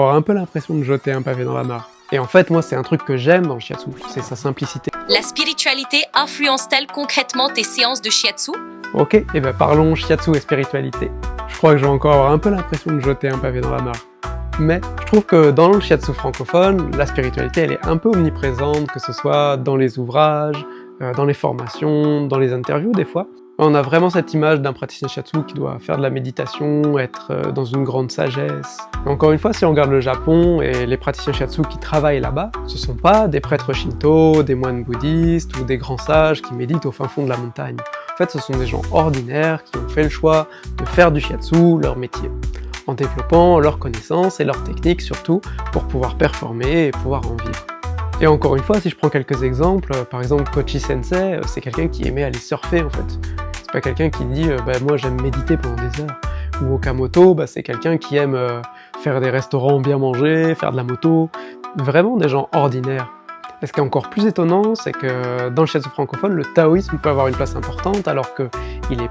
Avoir un peu l'impression de jeter un pavé dans la mare. Et en fait, moi, c'est un truc que j'aime dans le shiatsu, c'est sa simplicité. La spiritualité influence-t-elle concrètement tes séances de shiatsu? Ok, et ben parlons shiatsu et spiritualité. Je crois que je vais encore avoir un peu l'impression de jeter un pavé dans la mare. Mais je trouve que dans le shiatsu francophone, la spiritualité, elle est un peu omniprésente, que ce soit dans les ouvrages, dans les formations, dans les interviews des fois. On a vraiment cette image d'un praticien shiatsu qui doit faire de la méditation, être dans une grande sagesse. Et encore une fois, si on regarde le Japon et les praticiens shiatsu qui travaillent là-bas, ce sont pas des prêtres shinto, des moines bouddhistes ou des grands sages qui méditent au fin fond de la montagne. En fait, ce sont des gens ordinaires qui ont fait le choix de faire du shiatsu leur métier, en développant leurs connaissances et leurs techniques surtout pour pouvoir performer et pouvoir en vivre. Et encore une fois, si je prends quelques exemples, par exemple Kochi Sensei, c'est quelqu'un qui aimait aller surfer en fait. C'est pas quelqu'un qui dit moi j'aime méditer pendant des heures. Ou Okamoto, c'est quelqu'un qui aime faire des restaurants bien manger, faire de la moto, vraiment des gens ordinaires. Et ce qui est encore plus étonnant, c'est que dans le shiatsu francophone, le taoïsme peut avoir une place importante alors qu'il est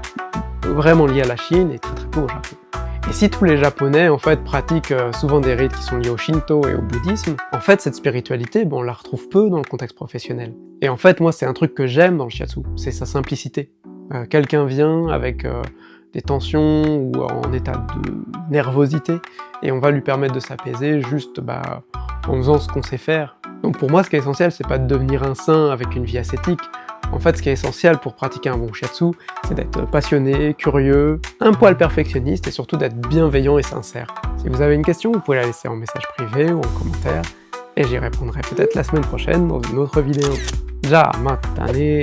vraiment lié à la Chine et très très peu au Japon. Et si tous les Japonais en fait pratiquent souvent des rites qui sont liés au Shinto et au bouddhisme, en fait cette spiritualité, on la retrouve peu dans le contexte professionnel. Et en fait moi c'est un truc que j'aime dans le shiatsu, c'est sa simplicité. Quelqu'un vient avec des tensions ou en état de nervosité et on va lui permettre de s'apaiser juste en faisant ce qu'on sait faire. Donc pour moi ce qui est essentiel c'est pas de devenir un saint avec une vie ascétique. En fait ce qui est essentiel pour pratiquer un bon shiatsu c'est d'être passionné, curieux, un poil perfectionniste et surtout d'être bienveillant et sincère. Si vous avez une question vous pouvez la laisser en message privé ou en commentaire et j'y répondrai peut-être la semaine prochaine dans une autre vidéo. Ja, matane.